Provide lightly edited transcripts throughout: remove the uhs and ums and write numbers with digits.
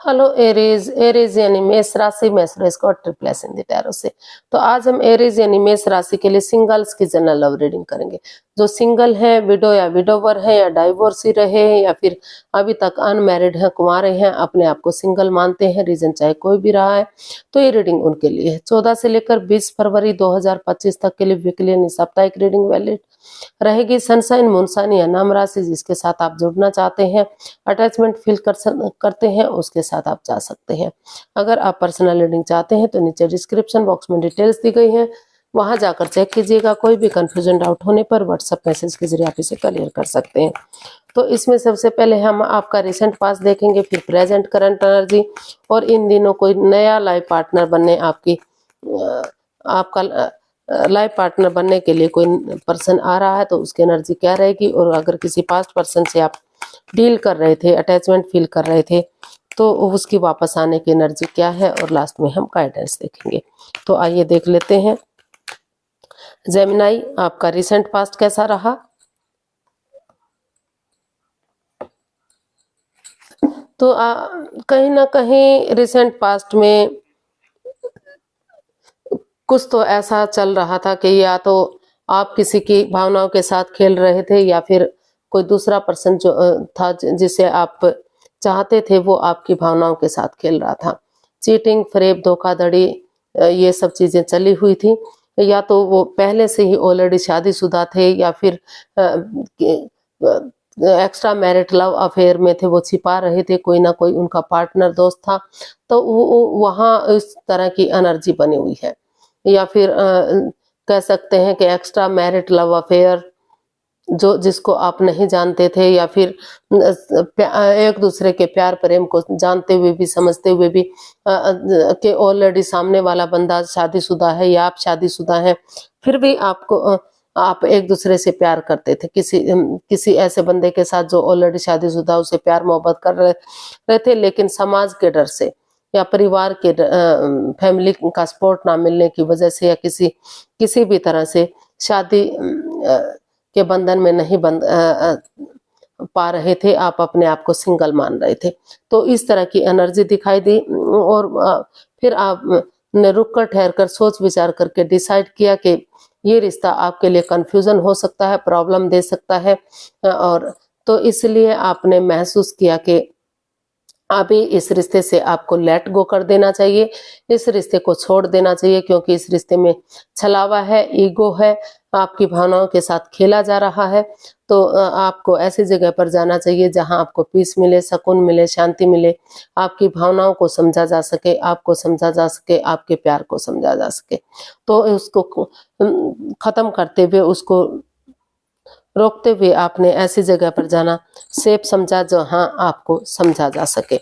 Hello Aries. Aries यानी मेष राशि, मेष राशि को ट्रिप्लेस इन द टैरो से। तो आज हम एरीज यानी मेष राशि के लिए सिंगल्स की जनरल लव रीडिंग करेंगे। जो सिंगल है, विडो या विडोवर है, या डाइवोर्सी रहे हैं, या फिर अभी तक अनमैरिड हैं, कुंवारे हैं, अपने आप को सिंगल मानते हैं, रीजन चाहे कोई भी रहा है, तो ये रीडिंग उनके लिए है। 14 से लेकर 20 फरवरी 2025 तक के लिए वीकली यानी साप्ताहिक रीडिंग वैलिड रहेगी। सनसाइन, मूनसाइन या नाम राशि जिसके साथ आप जुड़ना चाहते हैं, अटैचमेंट फील करते हैं, उसके साथ आप जा सकते हैं। अगर आप पर्सनल रीडिंग चाहते हैं तो नीचे डिस्क्रिप्शन बॉक्स में डिटेल्स दी गई हैं, वहां जाकर चेक कीजिएगा। कोई भी कंफ्यूजन डाउट होने पर व्हाट्सएप मैसेज के जरिए आप इसे क्लियर कर सकते हैं। तो इसमें सबसे पहले हम आपका रिसेंट पास्ट देखेंगे, फिर प्रेजेंट करंट एनर्जी, और इन दिनों कोई नया लाइफ पार्टनर बनने आपका लाइफ पार्टनर बनने के लिए कोई पर्सन आ रहा है तो उसकी एनर्जी क्या रहेगी, और अगर किसी पास्ट पर्सन से आप डील कर रहे थे, अटैचमेंट फील कर रहे थे, तो उसकी वापस आने की एनर्जी क्या है, और लास्ट में हम गाइडेंस देखेंगे। तो आइए देख लेते हैं। जेमिनाई, आपका रिसेंट पास्ट कैसा रहा? तो कहीं ना कहीं रिसेंट पास्ट में कुछ तो ऐसा चल रहा था कि या तो आप किसी की भावनाओं के साथ खेल रहे थे, या फिर कोई दूसरा पर्सन जो था जिसे आप चाहते थे वो आपकी भावनाओं के साथ खेल रहा था। चीटिंग, फरेब, धोखाधड़ी, ये सब चीजें चली हुई थी। या तो वो पहले से ही ऑलरेडी शादीशुदा थे, या फिर एक्स्ट्रा मैरिट लव अफेयर में थे, वो छिपा रहे थे, कोई ना कोई उनका पार्टनर दोस्त था। तो वहाँ इस तरह की एनर्जी बनी हुई है। या फिर कह सकते हैं कि एक्स्ट्रा मैरिट लव अफेयर जो जिसको आप नहीं जानते थे, या फिर एक दूसरे के प्यार प्रेम को जानते हुए भी, समझते हुए भी कि ऑलरेडी सामने वाला बंदा शादीशुदा है या आप शादीशुदा हैं, फिर भी आप एक दूसरे से प्यार करते थे। किसी ऐसे बंदे के साथ जो ऑलरेडी शादीशुदा, उसे प्यार मोहब्बत कर रहे थे, लेकिन समाज के डर से या परिवार के फैमिली का सपोर्ट ना मिलने की वजह से, या किसी भी तरह से शादी के बंधन में नहीं पा रहे थे, आप अपने आप को सिंगल मान रहे थे। तो इस तरह की एनर्जी दिखाई दी, और फिर आप ने रुक कर, ठहर कर, सोच विचार करके डिसाइड किया कि ये रिश्ता आपके लिए कंफ्यूजन हो सकता है, प्रॉब्लम दे सकता है, और तो इसलिए आपने महसूस किया कि अभी इस रिश्ते से आपको लेट गो कर देना चाहिए, इस रिश्ते को छोड़ देना चाहिए, क्योंकि इस रिश्ते में छलावा है, ईगो है, आपकी भावनाओं के साथ खेला जा रहा है। तो आपको ऐसी जगह पर जाना चाहिए जहां आपको पीस मिले, सुकून मिले, शांति मिले, आपकी भावनाओं को समझा जा सके, आपको समझा जा सके, आपके प्यार को समझा जा सके। तो उसको खत्म करते हुए, उसको रोकते हुए आपने ऐसी जगह पर जाना सेफ समझा जहां आपको समझा जा सके।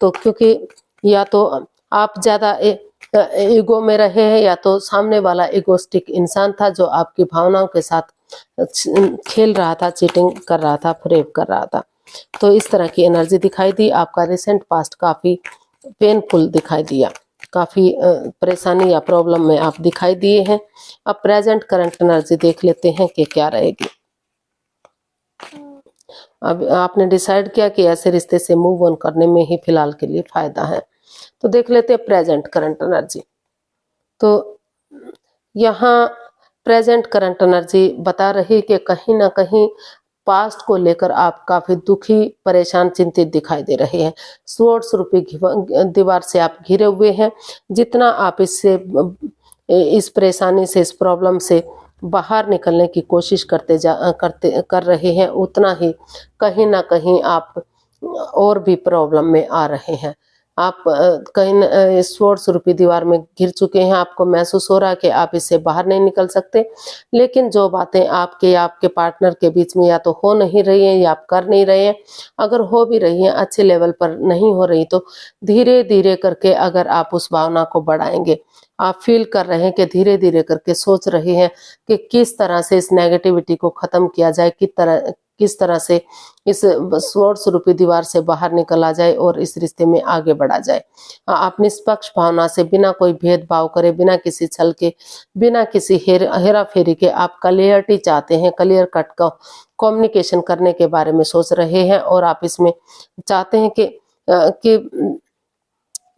तो क्योंकि या तो आप ज्यादा ईगो में रहे हैं, या तो सामने वाला इगोस्टिक इंसान था जो आपकी भावनाओं के साथ खेल रहा था, चीटिंग कर रहा था, फरेब कर रहा था। तो इस तरह की एनर्जी दिखाई दी। आपका रिसेंट पास्ट काफी पेनफुल दिखाई दिया, काफी परेशानी या प्रॉब्लम में आप दिखाई दिए हैं। अब प्रेजेंट करंट एनर्जी देख लेते हैं कि क्या रहेगी। अब आपने डिसाइड किया कि ऐसे रिश्ते से मूव ऑन करने में ही फिलहाल के लिए फायदा है। तो देख लेते हैं प्रेजेंट करंट एनर्जी। तो यहाँ प्रेजेंट करंट एनर्जी बता रही कि कहीं ना कहीं पास्ट को लेकर आप काफी दुखी, परेशान, चिंतित दिखाई दे रहे हैं। स्वॉर्ड्स रूपी दीवार से आप घिरे हुए हैं। जितना आप इस परेशानी से, इस प्रॉब्लम से बाहर निकलने की कोशिश कर रहे हैं, उतना ही कहीं ना कहीं आप और भी प्रॉब्लम में आ रहे हैं। आप कहीं स्वॉर्ड्स रूपी दीवार में घिर चुके हैं। आपको महसूस हो रहा है कि आप इससे बाहर नहीं निकल सकते, लेकिन जो बातें आपके या आपके पार्टनर के बीच में या तो हो नहीं रही हैं, या आप कर नहीं रहे हैं, अगर हो भी रही हैं अच्छे लेवल पर नहीं हो रही, तो धीरे धीरे करके अगर आप उस भावना को बढ़ाएंगे, आप फील कर रहे हैं कि धीरे धीरे करके सोच रहे हैं कि किस तरह से इस नेगेटिविटी को खत्म किया जाए, किस तरह से इस स्वॉर्ड्स रूपी दीवार से बाहर निकला जाए और इस रिश्ते में आगे बढ़ा जाए। आप निष्पक्ष भावना से, बिना कोई भेदभाव करे, बिना किसी छल के, बिना किसी हेरा फेरी के आप क्लियरिटी चाहते हैं, क्लियर कट का कम्युनिकेशन करने के बारे में सोच रहे हैं, और आप इसमें चाहते हैं कि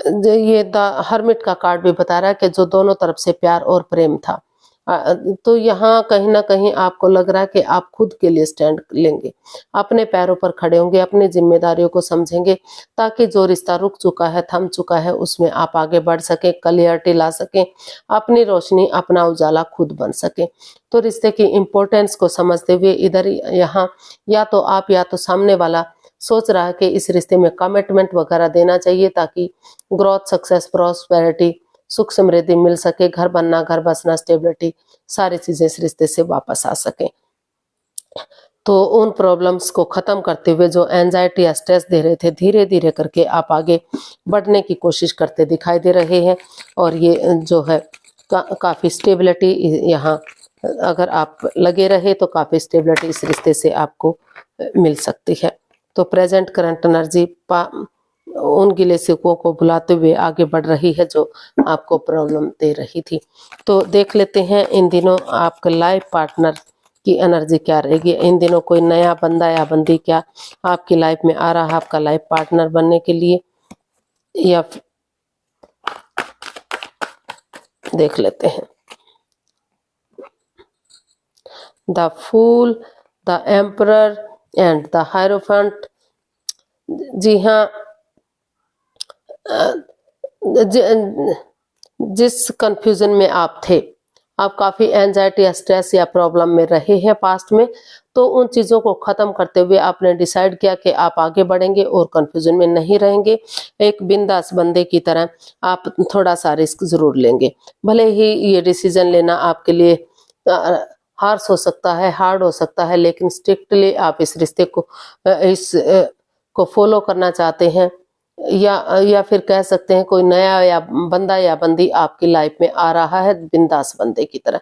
ये द हर्मिट का कार्ड भी बता रहा है कि जो दोनों तरफ से प्यार और प्रेम था। तो यहाँ कहीं न कहीं आपको लग रहा है कि आप खुद के लिए स्टैंड लेंगे, अपने पैरों पर खड़े होंगे, अपनी ज़िम्मेदारियों को समझेंगे, ताकि जो रिश्ता रुक चुका है, थम चुका है, उसमें आप आगे बढ़ सकें, क्लैरिटी ला सकें, अपनी रोशनी, अपना उजाला खुद बन सकें। तो रिश्ते की इम्पोर्टेंस को समझते हुए इधर यहाँ या तो आप या तो सामने वाला सोच रहा है कि इस रिश्ते में कमिटमेंट वगैरह देना चाहिए, ताकि ग्रोथ, सक्सेस, प्रॉस्पेरिटी, सुख समृद्धि मिल सके, घर बनना, घर बसना, स्टेबिलिटी, सारी चीजें इस रिश्ते से वापस आ सकें। तो उन प्रॉब्लम्स को खत्म करते हुए जो एंजाइटी या स्ट्रेस दे रहे थे, धीरे धीरे करके आप आगे बढ़ने की कोशिश करते दिखाई दे रहे हैं। और ये जो है काफी स्टेबिलिटी यहाँ अगर आप लगे रहे तो काफी स्टेबिलिटी इस रिश्ते से आपको मिल सकती है। तो प्रेजेंट करंट एनर्जी उन गिले शिकवों को भुलाते हुए आगे बढ़ रही है जो आपको प्रॉब्लम दे रही थी। तो देख लेते हैं इन दिनों आपका लाइफ पार्टनर की एनर्जी क्या रहेगी। इन दिनों कोई नया बंदा या बंदी क्या आपकी लाइफ में आ रहा है आपका लाइफ पार्टनर बनने के लिए, या देख लेते हैं। The fool, the emperor and the hierophant. जी हाँ, जिस कंफ्यूजन में आप थे, आप काफ़ी एंजाइटी या स्ट्रेस या प्रॉब्लम में रहे हैं पास्ट में, तो उन चीज़ों को ख़त्म करते हुए आपने डिसाइड किया कि आप आगे बढ़ेंगे और कंफ्यूजन में नहीं रहेंगे। एक बिंदास बंदे की तरह आप थोड़ा सा रिस्क ज़रूर लेंगे। भले ही ये डिसीजन लेना आपके लिए हार्श हो सकता है, हार्ड हो सकता है, लेकिन स्ट्रिक्टली आप इस रिश्ते को को फॉलो करना चाहते हैं, या फिर कह सकते हैं कोई नया या बंदा या बंदी आपकी लाइफ में आ रहा है बिंदास बंदे की तरह।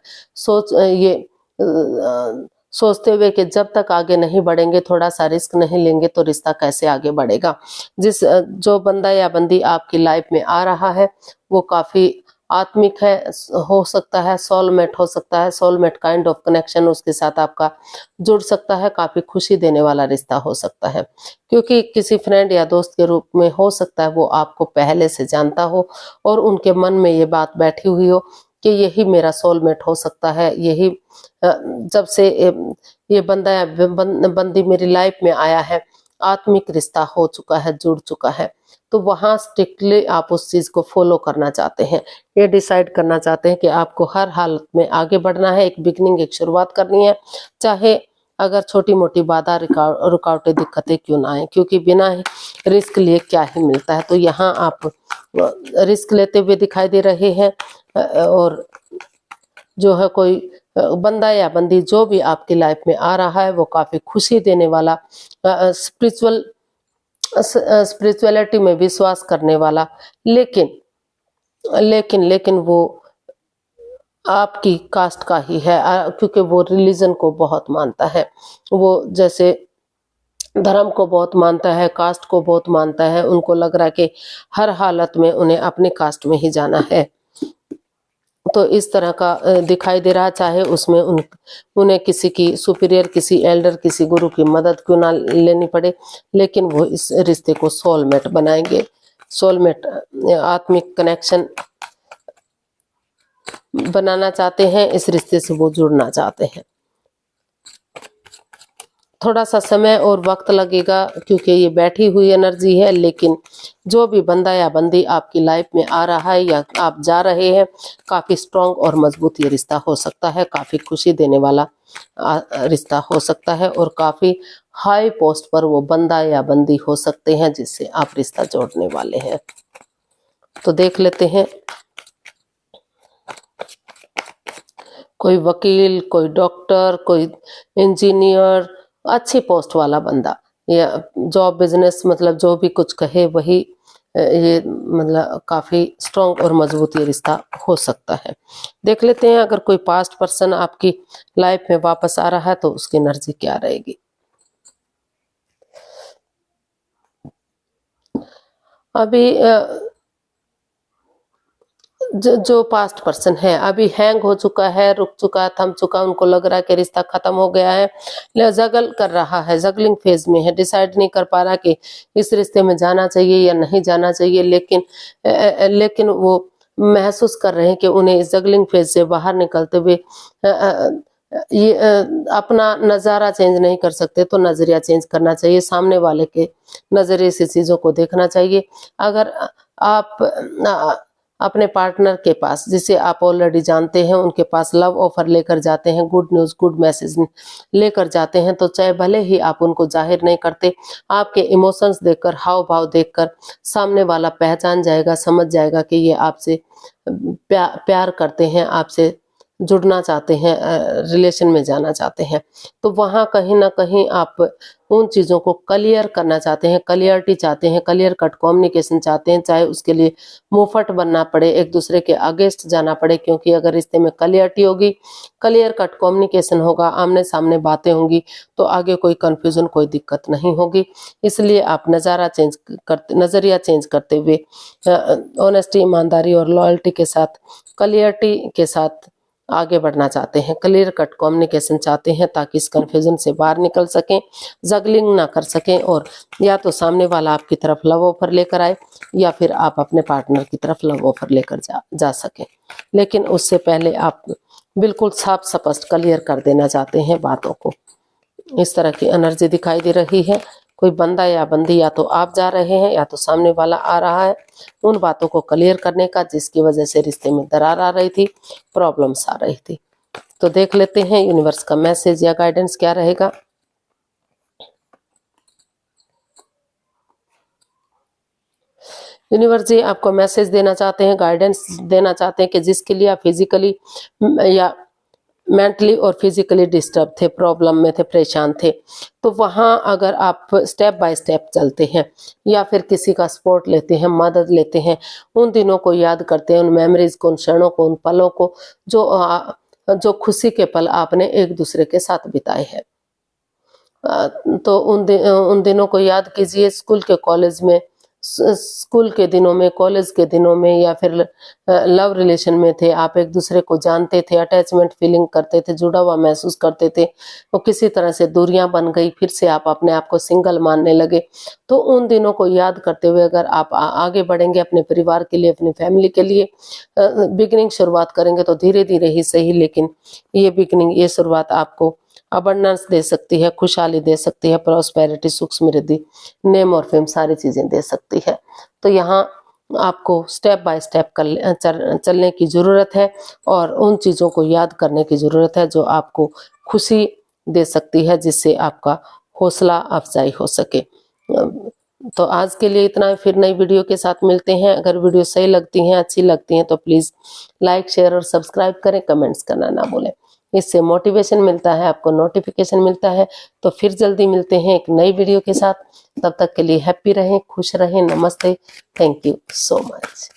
सोचते हुए कि जब तक आगे नहीं बढ़ेंगे, थोड़ा सा रिस्क नहीं लेंगे तो रिश्ता कैसे आगे बढ़ेगा। जो बंदा या बंदी आपकी लाइफ में आ रहा है वो काफी आत्मिक है, हो सकता है सोलमेट हो सकता है, सोलमेट काइंड ऑफ कनेक्शन उसके साथ आपका जुड़ सकता है, काफी खुशी देने वाला रिश्ता हो सकता है। क्योंकि किसी फ्रेंड या दोस्त के रूप में हो सकता है वो आपको पहले से जानता हो और उनके मन में ये बात बैठी हुई हो कि यही मेरा सोलमेट हो सकता है, यही जब से ये बंदा या बंदी मेरी लाइफ में आया है, आत्मिक रिश्ता हो चुका है, जुड़ चुका है। तो वहाँ स्ट्रिक्टली आप उस चीज को फॉलो करना चाहते हैं, ये डिसाइड करना चाहते हैं कि आपको हर हालत में आगे बढ़ना है, एक बिगनिंग, एक शुरुआत करनी है, चाहे अगर छोटी मोटी बाधा रुकावटें दिक्कतें क्यों ना आए, क्योंकि बिना रिस्क लिए क्या ही मिलता है। तो यहाँ आप रिस्क लेते हुए दिखाई दे रहे हैं, और जो है कोई बंदा या बंदी जो भी आपकी लाइफ में आ रहा है वो काफी खुशी देने वाला, स्पिरिचुअलिटी में विश्वास करने वाला, लेकिन लेकिन लेकिन वो आपकी कास्ट का ही है, क्योंकि वो रिलीजन को बहुत मानता है, वो जैसे धर्म को बहुत मानता है, कास्ट को बहुत मानता है। उनको लग रहा है कि हर हालत में उन्हें अपने कास्ट में ही जाना है। तो इस तरह का दिखाई दे रहा, चाहे उसमें उन्हें किसी की सुपीरियर, किसी एल्डर, किसी गुरु की मदद क्यों ना लेनी पड़े, लेकिन वो इस रिश्ते को सोलमेट बनाएंगे। सोलमेट आत्मिक कनेक्शन बनाना चाहते हैं, इस रिश्ते से वो जुड़ना चाहते हैं। थोड़ा सा समय और वक्त लगेगा क्योंकि ये बैठी हुई एनर्जी है, लेकिन जो भी बंदा या बंदी आपकी लाइफ में आ रहा है या आप जा रहे हैं, काफ़ी स्ट्रॉन्ग और मजबूत ये रिश्ता हो सकता है, काफ़ी खुशी देने वाला रिश्ता हो सकता है, और काफ़ी हाई पोस्ट पर वो बंदा या बंदी हो सकते हैं जिससे आप रिश्ता जोड़ने वाले हैं। तो देख लेते हैं, कोई वकील, कोई डॉक्टर, कोई इंजीनियर, अच्छी पोस्ट वाला बंदा, या जॉब, बिजनेस, मतलब जो भी कुछ कहे वही, ये मतलब काफी स्ट्रॉन्ग और मजबूत ये रिश्ता हो सकता है। देख लेते हैं अगर कोई पास्ट पर्सन आपकी लाइफ में वापस आ रहा है तो उसकी एनर्जी क्या रहेगी। अभी जो पास्ट पर्सन है अभी हैंग हो चुका है, रुक चुका है, थम चुका, उनको लग रहा है कि रिश्ता खत्म हो गया है, जगल कर रहा है, जगलिंग फेज में है, डिसाइड नहीं कर पा रहा कि इस रिश्ते में जाना चाहिए या नहीं जाना चाहिए, लेकिन वो महसूस कर रहे हैं कि उन्हें इस जगलिंग फेज से बाहर निकलते हुए ये अपना नज़ारा चेंज नहीं कर सकते तो नज़रिया चेंज करना चाहिए, सामने वाले के नज़रिए से चीज़ों को देखना चाहिए। अगर आप अपने पार्टनर के पास, जिसे आप ऑलरेडी जानते हैं, उनके पास लव ऑफर लेकर जाते हैं, गुड न्यूज़, गुड मैसेज लेकर जाते हैं, तो चाहे भले ही आप उनको जाहिर नहीं करते, आपके इमोशंस देखकर, हाव भाव देखकर सामने वाला पहचान जाएगा, समझ जाएगा कि ये आपसे प्यार करते हैं, आपसे जुड़ना चाहते हैं, रिलेशन में जाना चाहते हैं। तो वहाँ कहीं ना कहीं आप उन चीज़ों को क्लियर करना चाहते हैं, क्लियरिटी चाहते हैं, क्लियर कट कम्युनिकेशन चाहते हैं, चाहे उसके लिए मुंहफट बनना पड़े, एक दूसरे के अगेंस्ट जाना पड़े, क्योंकि अगर रिश्ते में क्लियरिटी होगी, क्लियर कट कम्युनिकेशन होगा, आमने सामने बातें होंगी, तो आगे कोई कंफ्यूजन, कोई दिक्कत नहीं होगी। इसलिए आप नज़रिया चेंज करते हुए ऑनेस्टी, ईमानदारी और लॉयल्टी के साथ, क्लियरिटी के साथ आगे बढ़ना चाहते हैं, क्लियर कट कम्युनिकेशन चाहते हैं, ताकि इस कन्फ्यूजन से बाहर निकल सकें, जगलिंग ना कर सकें, और या तो सामने वाला आपकी तरफ लव ऑफर लेकर आए या फिर आप अपने पार्टनर की तरफ लव ऑफर लेकर जा सकें। लेकिन उससे पहले आप बिल्कुल साफ स्पष्ट क्लियर कर देना चाहते हैं बातों को। इस तरह की एनर्जी दिखाई दे रही है। कोई बंदा या बंदी, या तो आप जा रहे हैं या तो सामने वाला आ रहा है, उन बातों को क्लियर करने का जिसकी वजह से रिश्ते में दरार आ रही थी, प्रॉब्लम्स आ रही थी। तो देख लेते हैं यूनिवर्स का मैसेज या गाइडेंस क्या रहेगा। यूनिवर्स जी आपको मैसेज देना चाहते हैं, गाइडेंस देना चाहते हैं कि जिसके लिए आप फिजिकली या मेंटली और फिजिकली डिस्टर्ब थे, प्रॉब्लम में थे, परेशान थे, तो वहाँ अगर आप स्टेप बाय स्टेप चलते हैं या फिर किसी का सपोर्ट लेते हैं, मदद लेते हैं, उन दिनों को याद करते हैं, उन मेमोरीज को, उन क्षणों को, उन पलों को, जो खुशी के पल आपने एक दूसरे के साथ बिताए हैं, तो उन दिनों को याद कीजिए। स्कूल के कॉलेज में, स्कूल के दिनों में, कॉलेज के दिनों में, या फिर लव रिलेशन में थे, आप एक दूसरे को जानते थे, अटैचमेंट फीलिंग करते थे, जुड़ा हुआ महसूस करते थे, तो किसी तरह से दूरियां बन गई, फिर से आप अपने आप को सिंगल मानने लगे। तो उन दिनों को याद करते हुए अगर आप आगे बढ़ेंगे अपने परिवार के लिए, अपनी फैमिली के लिए, बिगिनिंग शुरुआत करेंगे, तो धीरे धीरे ही सही, लेकिन ये बिगिनिंग, ये शुरुआत आपको अबंडेंस दे सकती है, खुशहाली दे सकती है, प्रॉस्पेरिटी, सुख समृद्धि, नेम और फेम, सारी चीजें दे सकती है। तो यहाँ आपको स्टेप बाय स्टेप चलने की जरूरत है और उन चीजों को याद करने की जरूरत है जो आपको खुशी दे सकती है, जिससे आपका हौसला अफजाई हो सके। तो आज के लिए इतना, फिर नई वीडियो के साथ मिलते हैं। अगर वीडियो सही लगती हैं, अच्छी लगती हैं, तो प्लीज लाइक, शेयर और सब्सक्राइब करें, कमेंट्स करना ना भूलें। इससे मोटिवेशन मिलता है, आपको नोटिफिकेशन मिलता है। तो फिर जल्दी मिलते हैं एक नई वीडियो के साथ। तब तक के लिए हैप्पी रहें, खुश रहें। नमस्ते, थैंक यू सो मच।